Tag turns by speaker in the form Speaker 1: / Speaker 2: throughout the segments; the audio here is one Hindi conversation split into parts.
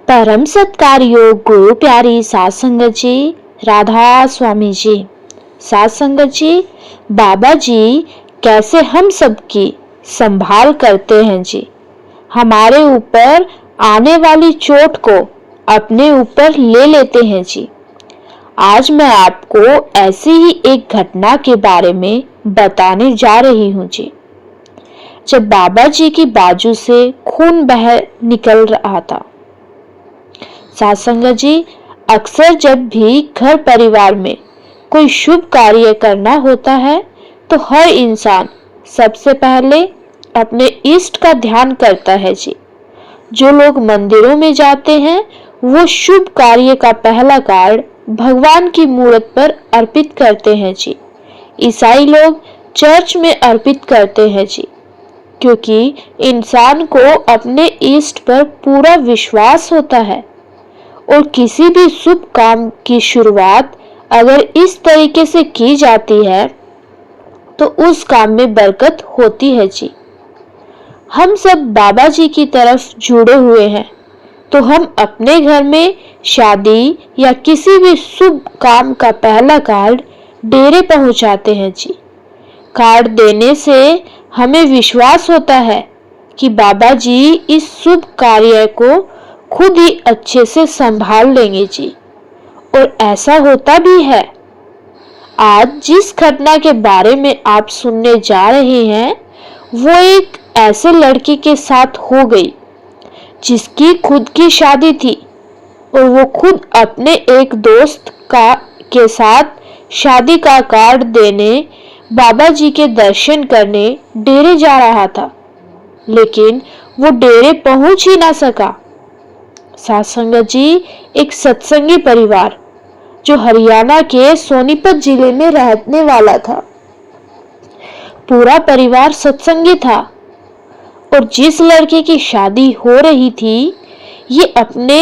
Speaker 1: परम सत्कार योग गुरु प्यारी सात संगत जी, राधा स्वामी जी। सात संगत जी, बाबा जी कैसे हम सबकी संभाल करते हैं जी। हमारे ऊपर आने वाली चोट को अपने ऊपर ले लेते हैं जी। आज मैं आपको ऐसी ही एक घटना के बारे में बताने जा रही हूँ जी। जब बाबा जी की बाजू से खून बह निकल रहा था। सात संगत जी, अक्सर जब भी घर परिवार में कोई शुभ कार्य करना होता है तो हर इंसान सबसे पहले अपने इष्ट का ध्यान करता है जी। जो लोग मंदिरों में जाते हैं वो शुभ कार्य का पहला कार्ड भगवान की मूर्त पर अर्पित करते हैं जी। ईसाई लोग चर्च में अर्पित करते हैं जी, क्योंकि इंसान को अपने इष्ट पर पूरा विश्वास होता है और किसी भी शुभ काम की शुरुआत अगर इस तरीके से की जाती है तो उस काम में बरकत होती है जी। हम सब बाबा जी की तरफ जुड़े हुए हैं तो हम अपने घर में शादी या किसी भी शुभ काम का पहला कार्ड डेरे पहुंचाते हैं जी। कार्ड देने से हमें विश्वास होता है कि बाबा जी इस शुभ कार्य को खुद ही अच्छे से संभाल लेंगे जी, और ऐसा होता भी है। आज जिस घटना के बारे में आप सुनने जा रहे हैं वो एक ऐसे लड़के के साथ हो गई जिसकी खुद की शादी थी और वो खुद अपने एक दोस्त के साथ शादी का कार्ड देने बाबा जी के दर्शन करने डेरे जा रहा था, लेकिन वो डेरे पहुंच ही ना सका। सात संगत जी, एक सत्संगी परिवार जो हरियाणा के सोनीपत जिले में रहने वाला था। पूरा परिवार सत्संगी था और जिस लड़के की शादी हो रही थी ये अपने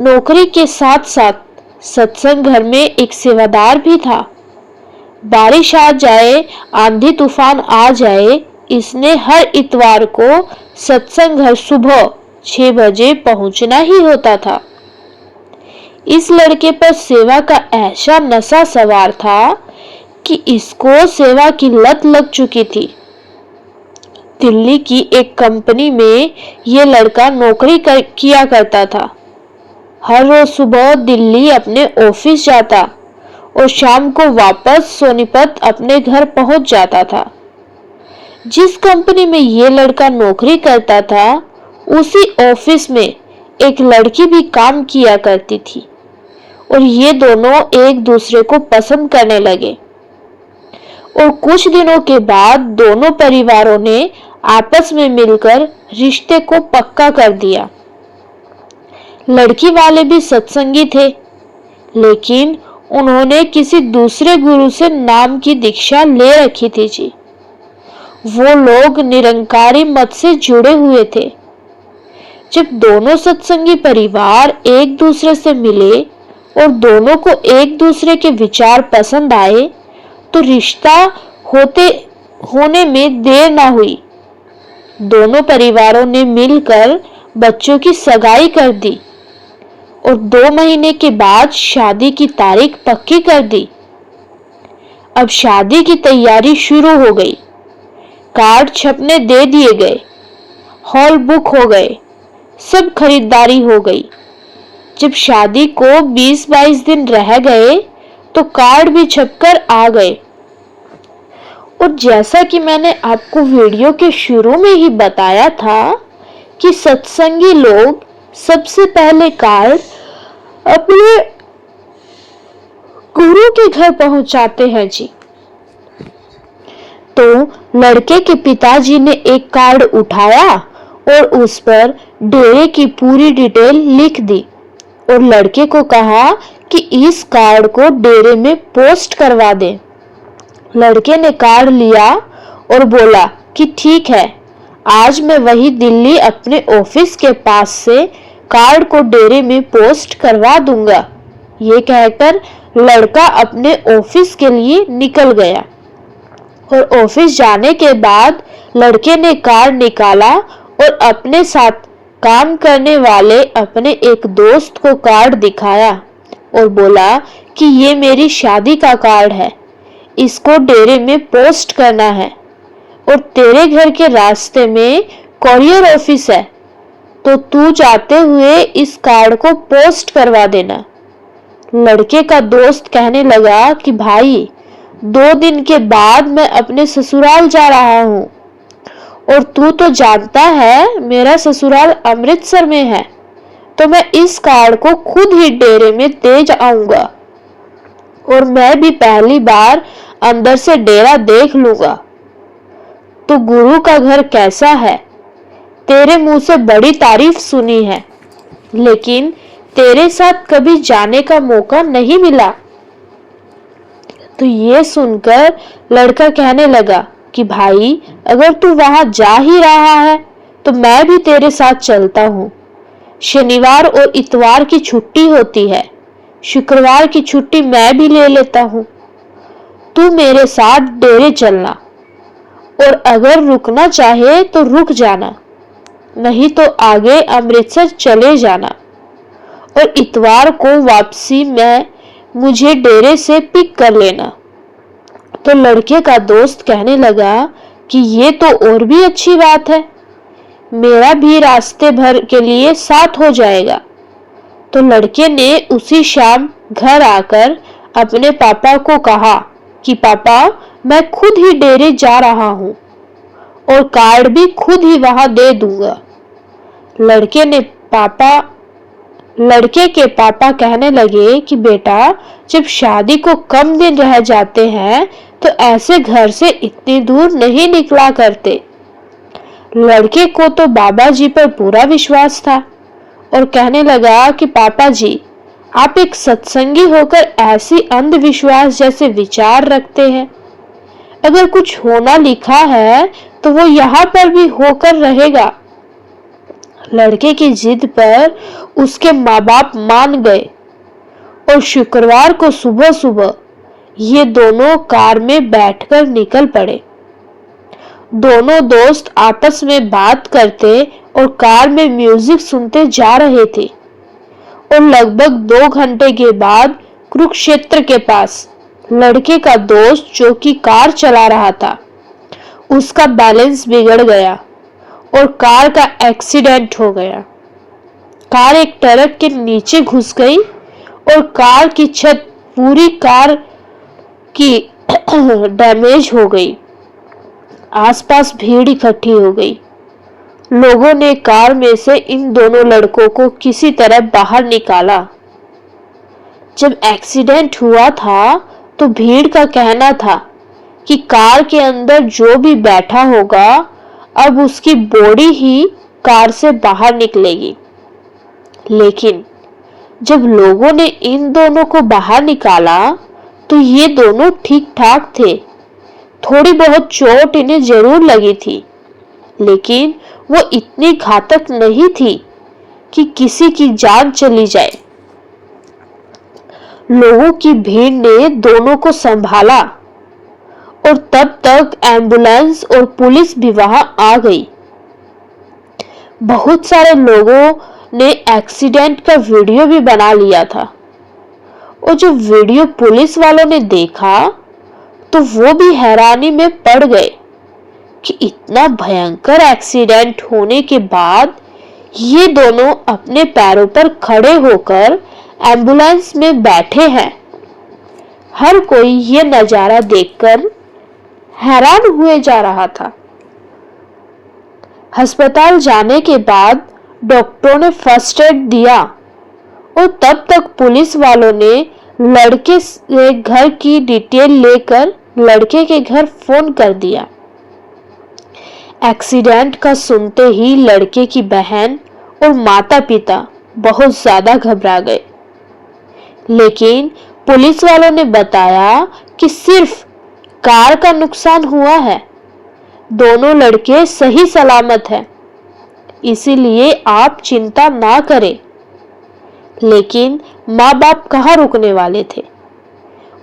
Speaker 1: नौकरी के साथ साथ सत्संग घर में एक सेवादार भी था। बारिश आ जाए, आंधी तूफान आ जाए, इसने हर इतवार को सत्संग घर सुबह 6 बजे पहुंचना ही होता था। इस लड़के पर सेवा का ऐसा नशा सवार था कि इसको सेवा की लत लग चुकी थी। दिल्ली की एक कंपनी में ये लड़का नौकरी किया करता था। हर रोज सुबह दिल्ली अपने ऑफिस जाता और शाम को वापस सोनीपत अपने घर पहुंच जाता था। जिस कंपनी में ये लड़का नौकरी करता था उसी ऑफिस में एक लड़की भी काम किया करती थी और ये दोनों एक दूसरे को पसंद करने लगे और कुछ दिनों के बाद दोनों परिवारों ने आपस में मिलकर रिश्ते को पक्का कर दिया। लड़की वाले भी सत्संगी थे, लेकिन उन्होंने किसी दूसरे गुरु से नाम की दीक्षा ले रखी थी जी। वो लोग निरंकारी मत से जुड़े हुए थे। जब दोनों सत्संगी परिवार एक दूसरे से मिले और दोनों को एक दूसरे के विचार पसंद आए तो रिश्ता होने में देर ना हुई। दोनों परिवारों ने मिलकर बच्चों की सगाई कर दी और 2 महीने के बाद शादी की तारीख पक्की कर दी। अब शादी की तैयारी शुरू हो गई। कार्ड छपने दे दिए गए, हॉल बुक हो गए, सब खरीदारी हो गई। जब शादी को 20-22 दिन रह गए तो कार्ड भी छपकर आ गए। और जैसा कि मैंने आपको वीडियो के शुरू में ही बताया था कि सत्संगी लोग सबसे पहले कार्ड अपने गुरु के घर पहुंचाते हैं जी। तो लड़के के पिताजी ने एक कार्ड उठाया और उस पर डेरे की पूरी डिटेल लिख दी और लड़के को कहा कि इस कार्ड को डेरे में पोस्ट करवा दे। लड़के ने कार्ड लिया और बोला कि ठीक है, आज मैं वही दिल्ली अपने ऑफिस के पास से कार्ड को डेरे में पोस्ट करवा दूंगा। ये कहकर लड़का अपने ऑफिस के लिए निकल गया और ऑफिस जाने के बाद लड़के ने कार्ड निकाला और अपने साथ काम करने वाले अपने एक दोस्त को कार्ड दिखाया और बोला कि ये मेरी शादी का कार्ड है, इसको डेरे में पोस्ट करना है और तेरे घर के रास्ते में कोरियर ऑफिस है, तो तू जाते हुए इस कार्ड को पोस्ट करवा देना। लड़के का दोस्त कहने लगा कि भाई, 2 दिन के बाद मैं अपने ससुराल जा रहा हूँ और तू तो जानता है मेरा ससुराल अमृतसर में है, तो मैं इस कार्ड को खुद ही डेरे में दे जाऊंगा और मैं भी पहली बार अंदर से डेरा देख लूंगा। तो गुरु का घर कैसा है? तेरे मुंह से बड़ी तारीफ सुनी है, लेकिन तेरे साथ कभी जाने का मौका नहीं मिला। तो ये सुनकर लड़का कहने लगा कि भाई, अगर तू वहां जा ही रहा है तो मैं भी तेरे साथ चलता हूँ। शनिवार और इतवार की छुट्टी होती है, शुक्रवार की छुट्टी मैं भी ले लेता हूँ। तू मेरे साथ डेरे चलना और अगर रुकना चाहे तो रुक जाना, नहीं तो आगे अमृतसर चले जाना और इतवार को वापसी में मुझे डेरे से पिक कर लेना। तो लड़के का दोस्त कहने लगा कि ये तो और भी अच्छी बात है, मेरा भी रास्ते भर के लिए साथ हो जाएगा। तो लड़के ने उसी शाम घर आकर अपने पापा को कहा कि पापा, मैं खुद ही डेरे जा रहा हूँ और कार्ड भी खुद ही वहां दे दूंगा। लड़के के पापा कहने लगे कि बेटा, जब शादी को कम दिन रह जाते हैं तो ऐसे घर से इतनी दूर नहीं निकला करते। लड़के को तो बाबा जी पर पूरा विश्वास था और कहने लगा कि पापा जी, आप एक सत्संगी होकर ऐसी अंधविश्वास जैसे विचार रखते हैं। अगर कुछ होना लिखा है तो वो यहाँ पर भी होकर रहेगा। लड़के की जिद पर उसके माँ बाप मान गए और शुक्रवार को सुबह सुबह ये दोनों कार में बैठकर निकल पड़े। दोनों दोस्त आपस में बात करते और कार में म्यूजिक सुनते जा रहे थे और लगभग 2 घंटे के बाद कुरुक्षेत्र के पास लड़के का दोस्त जो कि कार चला रहा था, उसका बैलेंस बिगड़ गया और कार का एक्सीडेंट हो गया। कार एक ट्रक के नीचे घुस गई और कार की छत पूरी कार की डैमेज हो गई। आसपास भीड़ इकट्ठी हो गई। लोगों ने कार में से इन दोनों लड़कों को किसी तरह बाहर निकाला। जब एक्सीडेंट हुआ था तो भीड़ का कहना था कि कार के अंदर जो भी बैठा होगा अब उसकी बॉडी ही कार से बाहर निकलेगी। लेकिन जब लोगों ने इन दोनों को बाहर निकाला तो ये दोनों ठीक ठाक थे। थोड़ी बहुत चोट इन्हें जरूर लगी थी, लेकिन वो इतनी घातक नहीं थी कि किसी की जान चली जाए। लोगों की भीड़ ने दोनों को संभाला और तब तक एम्बुलेंस और पुलिस भी वहां आ गई। बहुत सारे लोगों ने एक्सीडेंट का वीडियो भी बना लिया था और जब वीडियो पुलिस वालों ने देखा तो वो भी हैरानी में पड़ गए कि इतना भयंकर एक्सीडेंट होने के बाद ये दोनों अपने पैरों पर खड़े होकर एम्बुलेंस में बैठे हैं। हर कोई ये नजारा देखकर हैरान हुए जा रहा था। अस्पताल जाने के बाद डॉक्टरों ने फर्स्ट एड दिया और तब तक पुलिस वालों ने लड़के से घर की डिटेल लेकर लड़के के घर फोन कर दिया। एक्सीडेंट का सुनते ही लड़के की बहन और माता पिता बहुत ज्यादा घबरा गए, लेकिन पुलिस वालों ने बताया कि सिर्फ कार का नुकसान हुआ है, दोनों लड़के सही सलामत हैं, इसीलिए आप चिंता ना करें। लेकिन माँ बाप कहाँ रुकने वाले थे।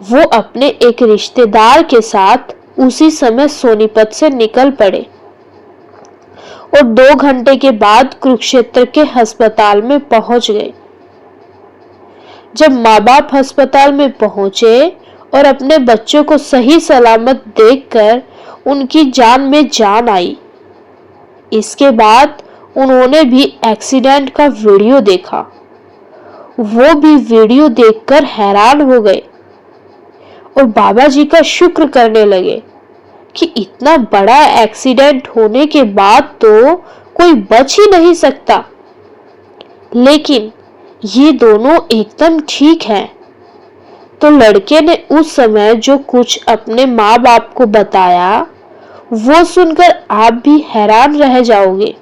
Speaker 1: वो अपने एक रिश्तेदार के साथ उसी समय सोनीपत से निकल पड़े। और 2 घंटे के बाद कुरुक्षेत्र के अस्पताल में पहुंच गए। जब माँ बाप अस्पताल में पहुंचे और अपने बच्चों को सही सलामत देखकर उनकी जान में जान आई। इसके बाद उन्होंने भी एक्सीडेंट का वीडियो देखा। वो भी वीडियो देखकर हैरान हो गए और बाबा जी का शुक्र करने लगे कि इतना बड़ा एक्सीडेंट होने के बाद तो कोई बच ही नहीं सकता, लेकिन ये दोनों एकदम ठीक हैं। तो लड़के ने उस समय जो कुछ अपने माँ बाप को बताया वो सुनकर आप भी हैरान रह जाओगे।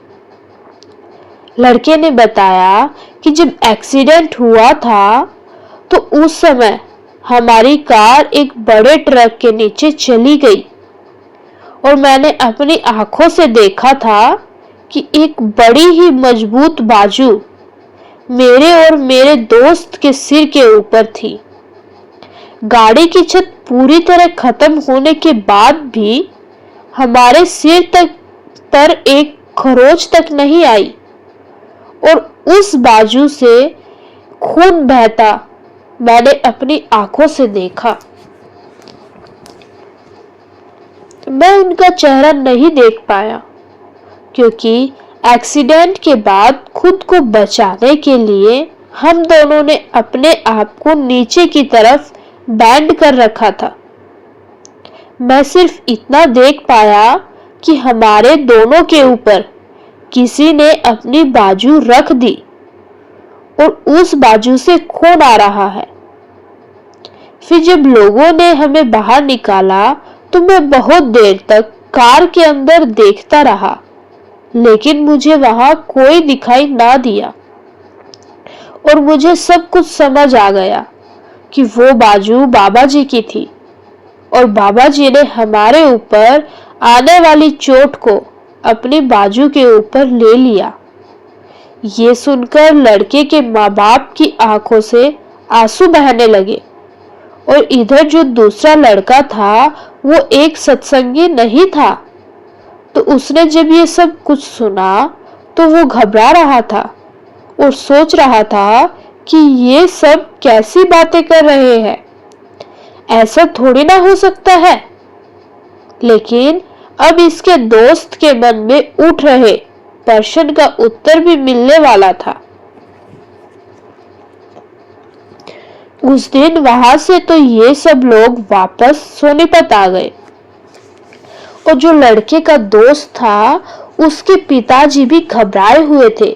Speaker 1: लड़के ने बताया कि जब एक्सीडेंट हुआ था तो उस समय हमारी कार एक बड़े ट्रक के नीचे चली गई और मैंने अपनी आंखों से देखा था कि एक बड़ी ही मजबूत बाजू मेरे और मेरे दोस्त के सिर के ऊपर थी। गाड़ी की छत पूरी तरह खत्म होने के बाद भी हमारे सिर तक पर एक खरोच तक नहीं आई और उस बाजू से खून बहता मैंने अपनी आंखों से देखा। मैं उनका चेहरा नहीं देख पाया क्योंकि एक्सीडेंट के बाद खुद को बचाने के लिए हम दोनों ने अपने आप को नीचे की तरफ बैंड कर रखा था। मैं सिर्फ इतना देख पाया कि हमारे दोनों के ऊपर किसी ने अपनी बाजू रख दी और उस बाजू से खून आ रहा है। फिर जब लोगों ने हमें बाहर निकाला तो मैं बहुत देर तक कार के अंदर देखता रहा, लेकिन मुझे वहां कोई दिखाई ना दिया और मुझे सब कुछ समझ आ गया कि वो बाजू बाबा जी की थी और बाबा जी ने हमारे ऊपर आने वाली चोट को अपनी बाजू के ऊपर ले लिया। ये सुनकर लड़के के माँ बाप की आंखों से आंसू बहने लगे और इधर जो दूसरा लड़का था वो एक सत्संगी नहीं था, तो उसने जब ये सब कुछ सुना तो वो घबरा रहा था और सोच रहा था कि ये सब कैसी बातें कर रहे हैं, ऐसा थोड़ी ना हो सकता है। लेकिन अब इसके दोस्त के मन में उठ रहे प्रश्न का उत्तर भी मिलने वाला था। उस दिन वहां से तो ये सब लोग वापस सोनीपत आ गए और जो लड़के का दोस्त था उसके पिताजी भी घबराए हुए थे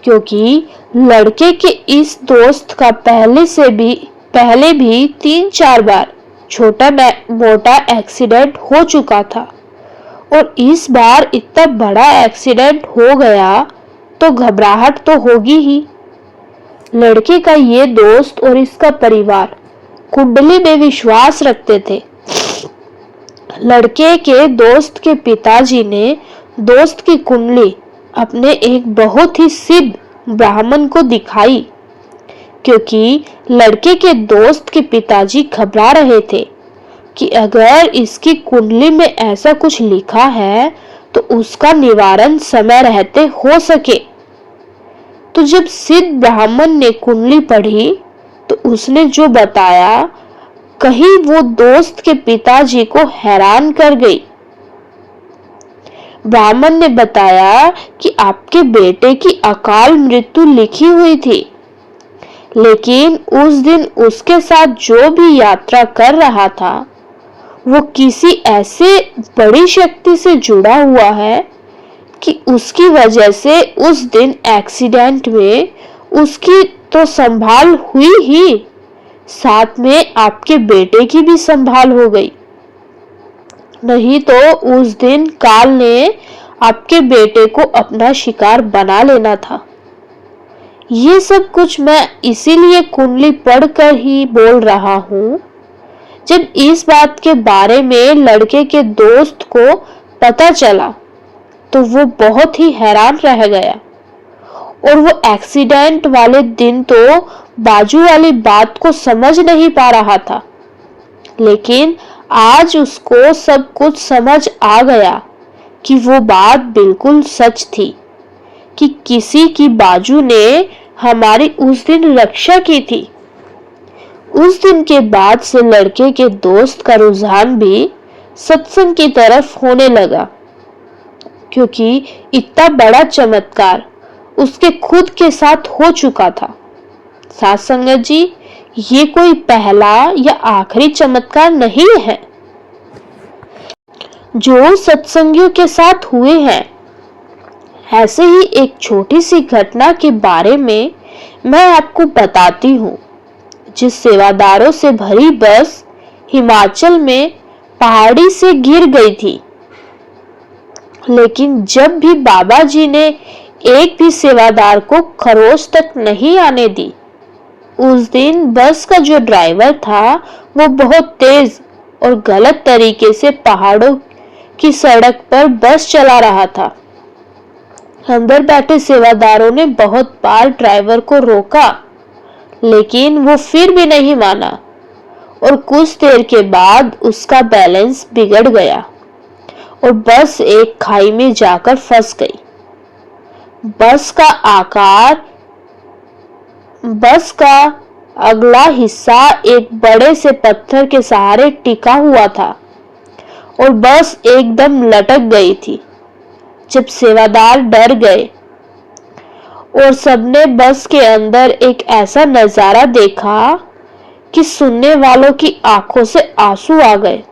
Speaker 1: क्योंकि लड़के के इस दोस्त का पहले भी 3-4 बार छोटा मोटा एक्सीडेंट हो चुका था और इस बार इतना बड़ा एक्सीडेंट हो गया तो घबराहट तो होगी ही। लड़के का ये दोस्त और इसका परिवार कुंडली में विश्वास रखते थे। लड़के के दोस्त के पिताजी ने दोस्त की कुंडली अपने एक बहुत ही सिद्ध ब्राह्मण को दिखाई क्योंकि लड़के के दोस्त के पिताजी घबरा रहे थे कि अगर इसकी कुंडली में ऐसा कुछ लिखा है तो उसका निवारण समय रहते हो सके। तो जब सिद्ध ब्राह्मण ने कुंडली पढ़ी तो उसने जो बताया कहीं वो दोस्त के पिताजी को हैरान कर गई। ब्राह्मण ने बताया कि आपके बेटे की अकाल मृत्यु लिखी हुई थी, लेकिन उस दिन उसके साथ जो भी यात्रा कर रहा था वो किसी ऐसे बड़ी शक्ति से जुड़ा हुआ है कि उसकी वजह से उस दिन एक्सीडेंट में उसकी तो संभाल हुई ही, साथ में आपके बेटे की भी संभाल हो गई। नहीं तो उस दिन काल ने आपके बेटे को अपना शिकार बना लेना था। ये सब कुछ मैं इसीलिए कुंडली पढ़कर ही बोल रहा हूँ। जब इस बात के बारे में लड़के के दोस्त को पता चला तो वो बहुत ही हैरान रह गया और वो एक्सीडेंट वाले दिन तो बाजू वाली बात को समझ नहीं पा रहा था, लेकिन आज उसको सब कुछ समझ आ गया कि वो बात बिल्कुल सच थी कि किसी की बाजू ने हमारी उस दिन रक्षा की थी। उस दिन के बाद से लड़के के दोस्त का रुझान भी सत्संग की तरफ होने लगा, क्योंकि इतना बड़ा चमत्कार उसके खुद के साथ हो चुका था। साथ संगत जी, ये कोई पहला या आखिरी चमत्कार नहीं है जो सत्संगियों के साथ हुए हैं। ऐसे ही एक छोटी सी घटना के बारे में मैं आपको बताती हूँ। जिस सेवादारों से भरी बस हिमाचल में पहाड़ी से गिर गई थी, लेकिन जब भी बाबा जी ने एक भी सेवादार को खरोच तक नहीं आने दी। उस दिन बस का जो ड्राइवर था वो बहुत तेज और गलत तरीके से पहाड़ों की सड़क पर बस चला रहा था। अंदर बैठे सेवादारों ने बहुत बार ड्राइवर को रोका, लेकिन वो फिर भी नहीं माना और कुछ देर के बाद उसका बैलेंस बिगड़ गया और बस एक खाई में जाकर फंस गई। बस का अगला हिस्सा एक बड़े से पत्थर के सहारे टिका हुआ था और बस एकदम लटक गई थी। जब सेवादार डर गए और सबने बस के अंदर एक ऐसा नजारा देखा कि सुनने वालों की आंखों से आंसू आ गए।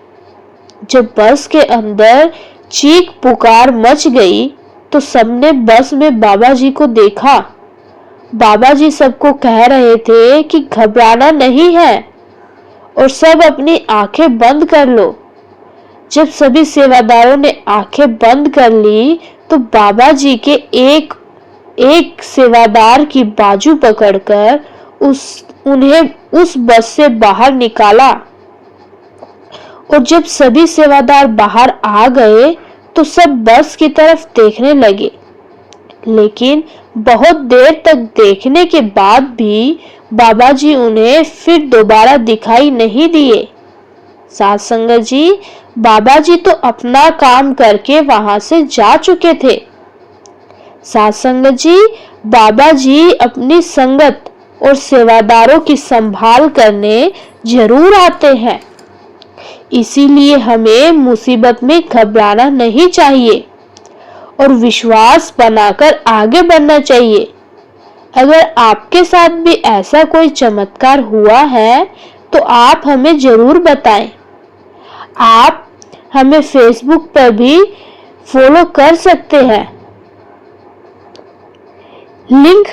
Speaker 1: जब बस के अंदर चीख पुकार मच गई तो सबने बस में बाबा जी को देखा। बाबा जी सबको कह रहे थे कि घबराना नहीं है और सब अपनी आंखें बंद कर लो। जब सभी सेवादारों ने आंखें बंद कर ली तो बाबा जी के एक सेवादार की बाजू पकड़कर उन्हें उस बस से बाहर निकाला और जब सभी सेवादार बाहर आ गए तो सब बस की तरफ देखने लगे, लेकिन बहुत देर तक देखने के बाद भी बाबा जी उन्हें फिर दोबारा दिखाई नहीं दिए। साथ संगत जी, बाबा जी तो अपना काम करके वहां से जा चुके थे। साथ संगत जी, बाबा जी अपनी संगत और सेवादारों की संभाल करने जरूर आते हैं। इसीलिए हमें मुसीबत में घबराना नहीं चाहिए और विश्वास बनाकर आगे बढ़ना चाहिए। अगर आपके साथ भी ऐसा कोई चमत्कार हुआ है तो आप हमें जरूर बताएं। आप हमें फेसबुक पर भी फॉलो कर सकते हैं। लिंक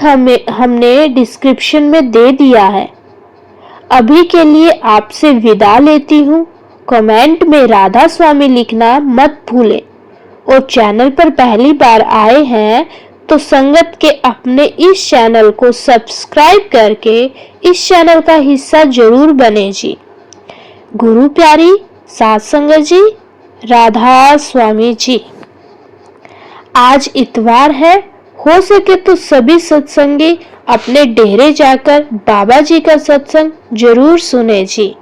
Speaker 1: हमने डिस्क्रिप्शन में दे दिया है। अभी के लिए आपसे विदा लेती हूँ। कमेंट में राधा स्वामी लिखना मत भूलें और चैनल पर पहली बार आए हैं तो संगत के अपने इस चैनल को सब्सक्राइब करके इस चैनल का हिस्सा जरूर बने जी। गुरु प्यारी साथ संगत जी, राधा स्वामी जी। आज इतवार है, हो सके तो सभी सत्संगी अपने डेरे जाकर बाबा जी का सत्संग जरूर सुने जी।